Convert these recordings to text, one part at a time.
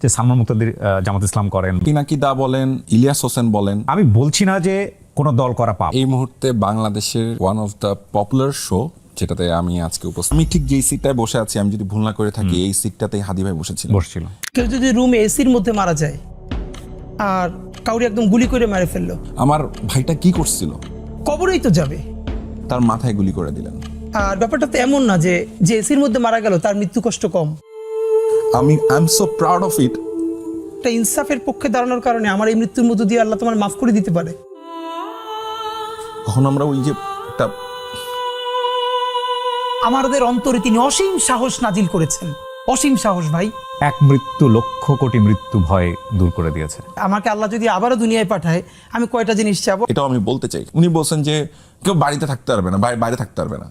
যে সালমান মুক্তাদির জামাত ইসলাম করেন, পিনাকি দা বলেন, ইলিয়াস হোসেন বলেন। আমি বলছি না যে কোনো দল করা পাপ। এই মুহূর্তে বাংলাদেশের one of the popular show যেটাতে আমি আজকে উপস্থিত, আমি ঠিক যেই সিটটায় বসে আছি, আমি যদি ভুল না করে থাকি এই সিটটাতেই হাদি ভাই বসেছিল। কেউ যদি রুমে এসির মধ্যে মারা যায় আর কাউরি একদম গুলি করে মেরে ফেললো, আমার ভাইটা কি করছিল? কবরেই তো যাবে। তার মাথায় গুলি করে দিলেন। আর ব্যাপারটা তো এমন না যে যে এসির মধ্যে মারা গেল তার মৃত্যু কষ্ট কম। I am so proud of it. একটা ইনসাফের পক্ষে দাঁড়ানোর কারণে আমার এই মৃত্যুর মধ্য দিয়ে আল্লাহ তোমার মাফ করে দিতে পারে। কখন আমরা ওই যে একটা আমাদের অন্তরে তিনি অসীম সাহস নাজিল করেছেন, অসীম সাহস ভাই। এক মৃত্যু লক্ষ কোটি মৃত্যু ভয় দূর করে দিয়েছে। আমাকে আল্লাহ যদি আবারও দুনিয়ায় পাঠায় আমি কয়টা জিনিস চাবো? এটাও আমি বলতে চাই। উনি বলছেন যে কেউ বাড়িতে থাকতে পারবে না, বাইরে থাকতে পারবে না।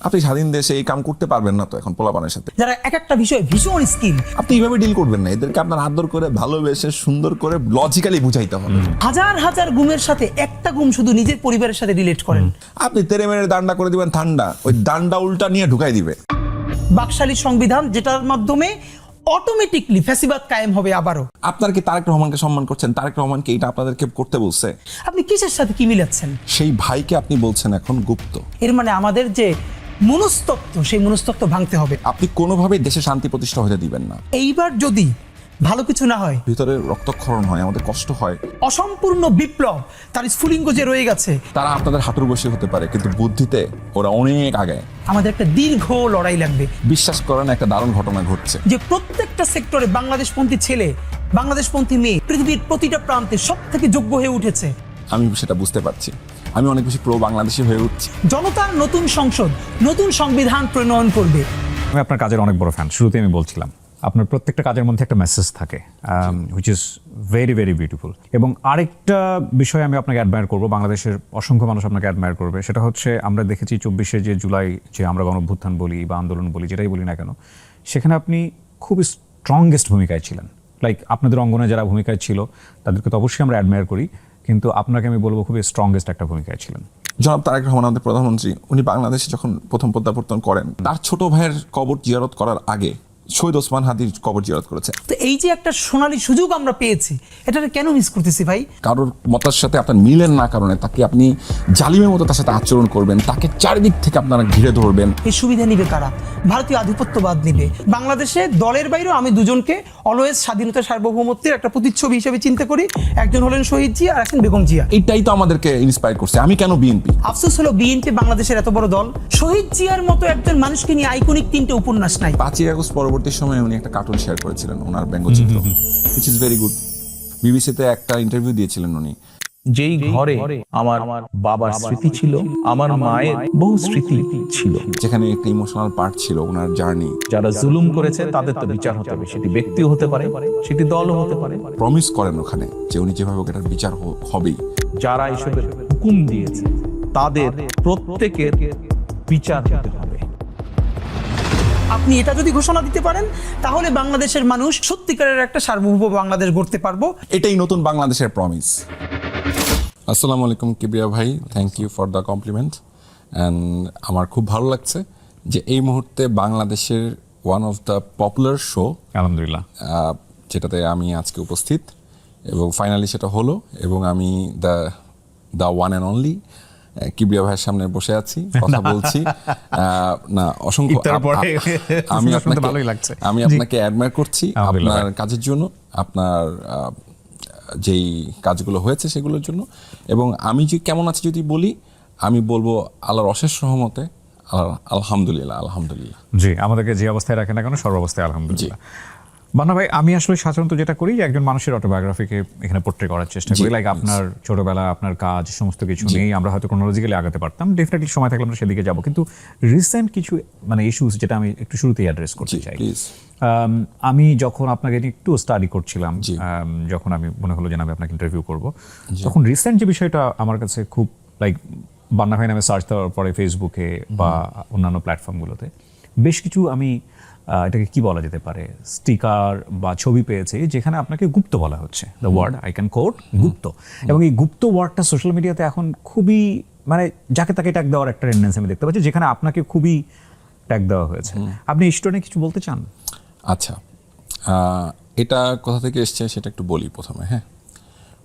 আপনি স্বাধীন দেশে এই কাম করতে পারবেন না তো এখন পোলাপানের সাথে, যারা এক একটা বিষয়ে ভীষণ স্কিল। আপনি এইভাবে ডিল করবেন না। এদেরকে আপনার আদর করে ভালোবেসে সুন্দর করে লজিক্যালি বুঝাইতে হবে। হাজার হাজার গুমের সাথে একটা গুম শুধু নিজের পরিবারের সাথে রিলেট করেন। আপনি তেরে মেরে দান্ডা করে দিবেন ঠান্ডা, ওই দান্ডা উল্টা নিয়ে ঢুকাই দিবে। বাকশালী সংবিধান যেটার মাধ্যমে অটোমেটিকলি ফ্যাসিবাদ কায়েম হবে আবারও। আপনার কি তারেক রহমানকে সম্মান করছেন? তারেক রহমানকে এটা আপনাদেরকে করতে বলছে? আপনি কিসের সাথে কি মিলাচ্ছেন? সেই ভাইকে আপনি বলছেন এখন গুপ্ত। এর মানে আমাদের যে মনস্তত্ত্ব, সেই মনস্তত্ত্ব ভাঙতে হবে। আপনি কোনোভাবেই দেশে শান্তি প্রতিষ্ঠা হতে দিবেন না। এইবার যদি ভালো কিছু না হয়, ভিতরে রক্তক্ষরণ হয়, আমাদের কষ্ট হয়, অসম্পূর্ণ বিপ্লব তার স্ফুলিঙ্গ যে রয়ে গেছে, তারা আপনাদের হাঁটুর বসে হতে পারে, কিন্তু বুদ্ধিতে ওরা অনেক আগে। আমাদের একটা দীর্ঘ লড়াই লাগবে। বিশ্বাস করেন, একটা দারুণ ঘটনা ঘটছে যে প্রত্যেকটা সেক্টরে বাংলাদেশপন্থী ছেলে, বাংলাদেশপন্থী মেয়ে পৃথিবীর প্রতিটা প্রান্তে সব থেকে যোগ্য হয়ে উঠেছে। আমি সেটা বুঝতে পারছি। আমি অনেক বেশি প্রো বাংলাদেশি হয়ে উঠছি। জনতার নতুন সংসদ, নতুন সংবিধান প্রণয়ন করবে। আমি আপনার কাজের অনেক বড় ফ্যান। শুরুতে আমি বলছিলাম আপনার প্রত্যেকটা কাজের মধ্যে একটা মেসেজ থাকে, which is very very beautiful. এবং আরেকটা বিষয় আমি আপনাকে অ্যাডমায়ার করবো, বাংলাদেশের অসংখ্য মানুষ আপনাকে অ্যাডমায়ার করবে, সেটা হচ্ছে আমরা দেখেছি 24শে যে জুলাই, যে আমরা গণঅভ্যুত্থান বলি বা আন্দোলন বলি, যেটাই বলি না কেন, সেখানে আপনি খুব স্ট্রংগেস্ট ভূমিকায় ছিলেন। লাইক আপনাদের অঙ্গনে যারা ভূমিকায় ছিল তাদেরকে তো অবশ্যই আমরা অ্যাডমায়ার করি, কিন্তু আপনাকে আমি বলবো খুবই স্ট্রংগেস্ট একটা ভূমিকায় ছিলেন। জনাব তারেক রহমান আমাদের প্রধানমন্ত্রী, উনি বাংলাদেশে যখন প্রথম প্রত্যাবর্তন করেন, তার ছোট ভাইয়ের কবর জিয়ারত করার আগে শহীদ ওসমান হাদির কবর জিয়ারত করেছে। তো এই যে একটা সোনালী সুযোগ আমরা পেয়েছি, এটাকে কেন মিস করতেছি ভাই? কারোর মতের সাথে আপনার মিলেন না কারণে তাকে আপনি জালিমের মতো তার সাথে আচরণ করবেন, তাকে চারিদিক থেকে আপনারা ঘিরে ধরবেন। এই সুবিধা নিবে কারা? ভারতীয় আধিপত্যবাদ নিবে। বাংলাদেশে দলের বাইরেও আমি দুজনকে অলওয়েজ স্বাধীনতা সার্বভৌমত্বের একটা প্রতিচ্ছবি হিসেবে চিন্তা করি। একজন হলেন শহীদ জিয়া আর একজন বেগম জিয়া। এটাই তো আমাদেরকে ইন্সপায়ার করছে। আমি কেন বিএনপি? আফসোস হলো বিএনপি বাংলাদেশের এত বড় দল, শহীদ জিয়ার মতো একজন মানুষকে নিয়ে আইকনিক 3টে উপন্যাস নাই। 5ই আগস্ট পরবর্তী সময়ে উনি একটা কার্টুন শেয়ার করেছিলেন, ওনার ব্যঙ্গচিত্র, হুইচ ইজ ভেরি গুড। বিবিসিতে একটা ইন্টারভিউ দিয়েছিলেন উনি। যেই ঘরে আমার বাবার স্মৃতি ছিল, আমার মায়ের বহু স্মৃতি ছিল, যেখানে একটা ইমোশনাল পার্ট ছিল ওনার জার্নি। যারা জুলুম করেছে তাদের তো বিচার হতে হবে। সেটি ব্যক্তিও হতে পারে, সেটি দলও হতে পারে। প্রমিস করেন ওখানে যে উনি যেভাবে হোক এটার বিচার হবেই। যারা এসবের হুকুম দিয়েছে তাদের প্রত্যেকের বিচার হতে হবে। আপনি এটা যদি ঘোষণা দিতে পারেন তাহলে বাংলাদেশের মানুষ সত্যিকারের একটা সার্বভৌম বাংলাদেশ গড়তে পারবো। এটাই নতুন বাংলাদেশের প্রমিস। আসসালামু আলাইকুম কিবরিয়া ভাই, thank you for the compliment. And আমার খুব ভালো লাগছে যে এই মুহূর্তে বাংলাদেশের one of the popular show, আলহামদুলিল্লাহ, যেটাতে আমি আজকে উপস্থিত এবং ফাইনালি সেটা হলো, এবং আমি the one and only Kibria ভাইয়ের সামনে বসে আছি, কথা বলছি। না, অসংখ্য আমি আপনাকে অ্যাডমায়ার করছি আপনার কাজের জন্য, আপনার যেই কাজগুলো হয়েছে সেগুলোর জন্য। এবং আমি যে কেমন আছি যদি বলি, আমি বলবো আল্লাহর অশেষ রহমতে আলহামদুলিল্লাহ। আলহামদুলিল্লাহ। জি, আমাদেরকে যে অবস্থায় রাখেন না কেন সর্বাবস্থায় আলহামদুলিল্লাহ। বান্না ভাই, আমি আসলে সাধারণত যেটা করি যে একজন মানুষের অটোবায়োগ্রাফিকে এখানে পোর্ট্রে করার চেষ্টা করি। লাইক আপনার ছোটবেলা, আপনার কাজ, সমস্ত কিছু নিয়েই আমরা হয়তো ক্রোনোলজিক্যালি আগাতে পারতাম। ডেফিনেটলি সময় থাকলে আমরা সেদিকে যাবো, কিন্তু রিসেন্ট কিছু ইস্যুস যেটা আমি একটু শুরুতেই অ্যাড্রেস করতে চাই। আমি যখন আপনাকে নিয়ে একটু স্টাডি করছিলাম, যখন আমি মনে হলো যে আমি আপনাকে ইন্টারভিউ করবো, তখন রিসেন্ট যে বিষয়টা আমার কাছে খুব লাইক বান্না ভাই নামে সার্চ দেওয়ার পরে ফেসবুকে বা অন্যান্য প্ল্যাটফর্মগুলোতে বেশ কিছু আমি এটাকে কি বলা যেতে পারে, স্টিকার বা ছবি পেয়েছি যেখানে আপনাকে গুপ্ত বলা হচ্ছে, the word I can quote গুপ্ত। এবং এই গুপ্ত ওয়ার্ডটা সোশ্যাল মিডিয়াতে এখন খুবই যাকে তাকে ট্যাগ দেওয়ার একটা টেন্ডেন্সি আমি দেখতে পাচ্ছি, যেখানে আপনাকে খুবই ট্যাগ দেওয়া হয়েছে। আপনি এই স্টোরি কিছু বলতে চান? আচ্ছা, এটা কোথা থেকে এসছে সেটা একটু বলি প্রথমে। হ্যাঁ,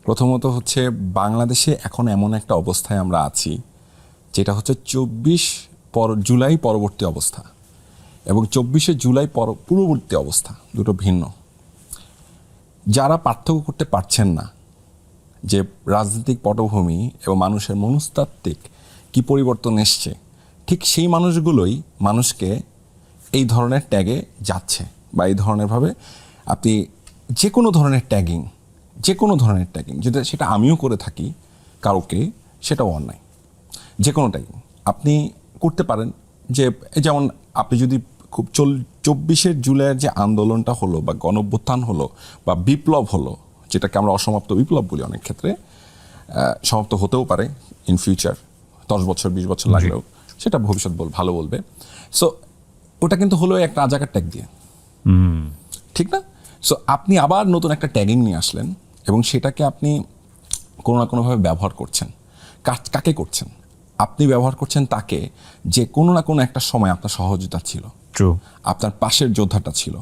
প্রথমত হচ্ছে বাংলাদেশে এখন এমন একটা অবস্থায় আমরা আছি যেটা হচ্ছে 24 জুলাই পরবর্তী অবস্থা এবং 24শে জুলাই পূর্ববর্তী অবস্থা, দুটো ভিন্ন। যারা পার্থক্য করতে পারছেন না যে রাজনৈতিক পটভূমি এবং মানুষের মনস্তাত্ত্বিক কি পরিবর্তন এসছে, ঠিক সেই মানুষগুলোই মানুষকে এই ধরনের ট্যাগে যাচ্ছে বা এই ধরনেরভাবে আপনি যে কোনো ধরনের ট্যাগিং যদি সেটা আমিও করে থাকি কাউকে, সেটাও অন্যায়। যে কোনো ট্যাগিং আপনি করতে পারেন। যে যেমন আপনি যদি খুব 24শে জুলাইয়ের যে আন্দোলনটা হলো বা গণঅভ্যুত্থান হলো বা বিপ্লব হলো, যেটাকে আমরা অসমাপ্ত বিপ্লব বলি অনেক ক্ষেত্রে, সমাপ্ত হতেও পারে ইন ফিউচার, 10 বছর 20 বছর লাগলেও, সেটা ভবিষ্যৎ ভালো বলবে। সো ওটা কিন্তু হলো একটা রাজাকার ট্যাগ দিয়ে, ঠিক না? সো আপনি আবার নতুন একটা ট্যাগিং নিয়ে আসলেন এবং সেটাকে আপনি কোনো না কোনোভাবে ব্যবহার করছেন। কাকে করছেন? আপনি ব্যবহার করছেন তাকে যে কোনো না কোনো একটা সময় আপনার সহযোগিতা ছিল, আপনার পাশের যোদ্ধাটা ছিল,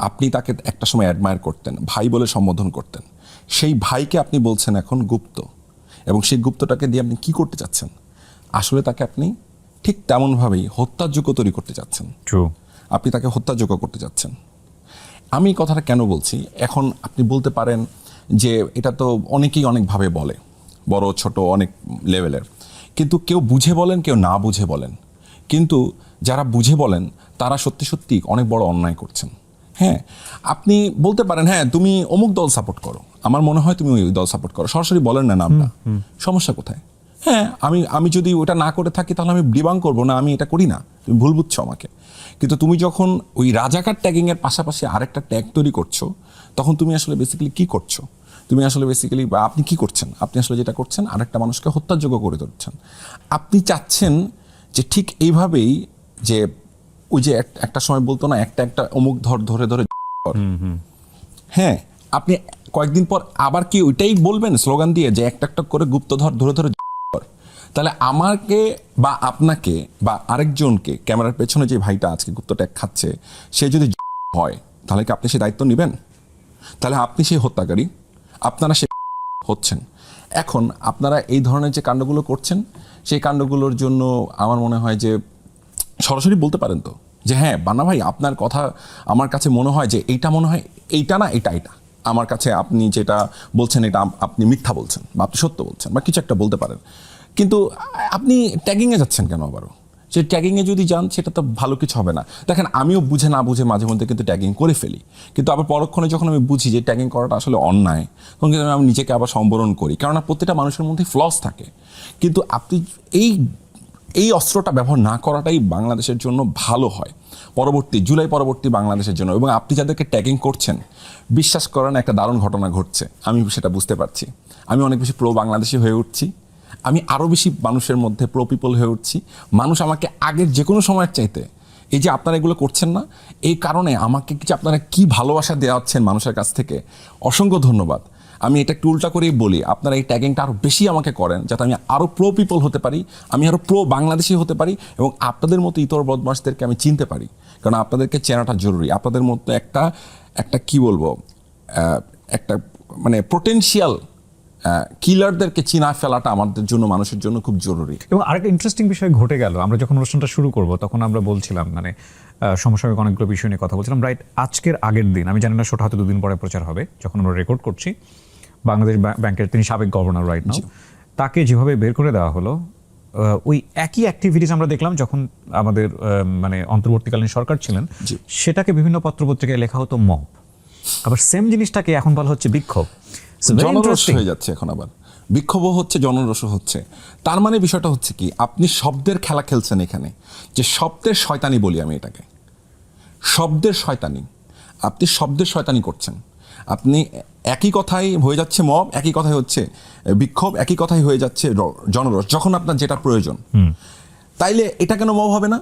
আপনি তাকে একটা সময় অ্যাডমায়ার করতেন, ভাই বলে সম্বোধন করতেন। সেই ভাইকে আপনি বলছেন এখন গুপ্ত, এবং সেই গুপ্তটাকে দিয়ে আপনি কি করতে চাচ্ছেন? আসলে তাকে আপনি ঠিক তেমনভাবেই হত্যার যোগ্য তৈরি করতে চাচ্ছেন। আপনি তাকে হত্যাযোগ্য করতে চাচ্ছেন। আমি কথাটা কেন বলছি, এখন আপনি বলতে পারেন যে এটা তো অনেকেই অনেকভাবে বলে, বড় ছোট অনেক লেভেলের, কিন্তু কেউ বুঝে বলেন, কেউ না বুঝে বলেন। কিন্তু যারা বুঝে বলেন তারা সত্যি সত্যি অনেক বড় অন্যায় করছেন। হ্যাঁ, আপনি বলতে পারেন হ্যাঁ তুমি অমুক দল সাপোর্ট করো, আমার মনে হয় তুমি ওই দল সাপোর্ট করো, সরাসরি বলেন না নামটা, সমস্যা কোথায়? হ্যাঁ, আমি যদি ওটা না করে থাকি তাহলে আমি ডিবাং করবো না, আমি এটা করি না, তুমি ভুল বুঝছো আমাকে। কিন্তু তুমি যখন ওই রাজাকার ট্যাগিংয়ের পাশাপাশি আরেকটা ট্যাগ তৈরি করছো, তখন তুমি আসলে বেসিক্যালি কি করছো? তুমি আসলে বেসিক্যালি বা আপনি কি করছেন? আপনি আসলে যেটা করছেন আরেকটা মানুষকে হত্যাযোগ্য করে তুলছেন। আপনি চাচ্ছেন যে ঠিক এইভাবেই, যে ওই যে একটা সময় বলতো না, একটা অমুক ধরে হ্যাঁ, আপনি কয়েকদিন পর আবার কি ওইটাই বলবেন স্লোগান দিয়ে যে একটা করে গুপ্তধর ধরে তাহলে আমাকে বা আপনাকে বা আরেকজনকে, ক্যামেরার পেছনে যে ভাইটা আজকে গুপ্ত ট্যাগ খাচ্ছে, সে যদি হয় তাহলে কি আপনি সেই দায়িত্ব নেবেন? তাহলে আপনি সেই হত্যাকারী, আপনারা সে হচ্ছেন। এখন আপনারা এই ধরনের যে কাণ্ডগুলো করছেন, সেই কাণ্ডগুলোর জন্য আমার মনে হয় যে সরাসরি বলতে পারেন তো যে হ্যাঁ বান্না ভাই, আপনার কথা আমার কাছে মনে হয় যে এইটা মনে হয় এইটা না, এটা আমার কাছে আপনি যেটা বলছেন এটা আপনি মিথ্যা বলছেন বা আপনি সত্য বলছেন বা কিছু একটা বলতে পারেন। কিন্তু আপনি ট্যাগিংয়ে যাচ্ছেন কেন আবারও? যে ট্যাগিংয়ে যদি যান সেটা তো ভালো কিছু হবে না। দেখেন, আমিও বুঝে না বুঝে মাঝে মধ্যে কিন্তু ট্যাগিং করে ফেলি, কিন্তু আবার পরক্ষণে যখন আমি বুঝি যে ট্যাগিং করাটা আসলে অন্যায়, তখন কিন্তু আমি নিজেকে আবার সম্বরণ করি, কেননা প্রত্যেকটা মানুষের মধ্যে ফ্লস থাকে। কিন্তু আপনি এই অস্ত্রটা ব্যবহার না করাটাই বাংলাদেশের জন্য ভালো হয়, জুলাই পরবর্তী বাংলাদেশের জন্য। এবং আপনি যাদেরকে ট্যাগিং করছেন, বিশ্বাস করেন একটা দারুণ ঘটনা ঘটছে, আমি সেটা বুঝতে পারছি। আমি অনেক বেশি প্রো বাংলাদেশি হয়ে উঠছি, আমি আরও বেশি মানুষের মধ্যে প্রো পিপল হয়ে উঠছি। মানুষ আমাকে আগের যে কোনো সময়ের চাইতে, এই যে আপনারা এগুলো করছেন না, এই কারণে আমাকে যে আপনারা কি ভালোবাসা দেওয়াচ্ছেন মানুষের কাছ থেকে, অসংখ্য ধন্যবাদ। আমি এটা একটু উল্টা করেই বলি, আপনারা এই ট্যাগিংটা আরও বেশি আমাকে করেন, যাতে আমি আরও প্রো পিপল হতে পারি, আমি আরও প্রো বাংলাদেশি হতে পারি, এবং আপনাদের মতো ইতর বদমাশদেরকে আমি চিনতে পারি। কারণ আপনাদেরকে চেনাটা জরুরি। আপনাদের মতো একটা কি বলবো, একটা মানে পোটেনশিয়াল কিলারদেরকে চিনা ফেলাটা আমাদের জন্য, মানুষের জন্য খুব জরুরি। এবং আরেকটা ইন্টারেস্টিং বিষয় ঘটে গেল, আমরা যখন অনুষ্ঠানটা শুরু করব তখন আমরা বলছিলাম, মানে সমসাময়িক অনেকগুলো বিষয় নিয়ে কথা বলছিলাম। রাইট, আজকের আগের দিন, আমি জানি না শোটা হয়তো 2 দিন পরে প্রচার হবে, যখন আমরা রেকর্ড করছি, বাংলাদেশ ব্যাংকের তিনি সাবেক গভর্নর রাইট নাও, তাকে যেভাবে বের করে দেওয়া হলো, ওই একই অ্যাক্টিভিটিস আমরা দেখলাম যখন আমাদের মানে অন্তর্বর্তীকালীন সরকার ছিলেন, সেটাকে বিভিন্ন পত্রপত্রিকায় লেখা হতো মব, আবার সেম জিনিসটাকে এখন বলা হচ্ছে বিক্ষোভ। জনরোষ হয়ে যাচ্ছে, এখন আবার বিক্ষোভও হচ্ছে, জনরোষও হচ্ছে। তার মানে বিষয়টা হচ্ছে কি, আপনি শব্দের খেলা খেলছেন এখানে, যে শব্দের শয়তানি বলি আমি এটাকে, শব্দের শয়তানি। আপনি শব্দের শয়তানি করছেন। আপনি একই কথাই হয়ে যাচ্ছে মব, একই কথাই হচ্ছে বিক্ষোভ, একই কথাই হয়ে যাচ্ছে জনরোষ, যখন আপনার যেটা প্রয়োজন। তাইলে এটা কেন মব হবে না?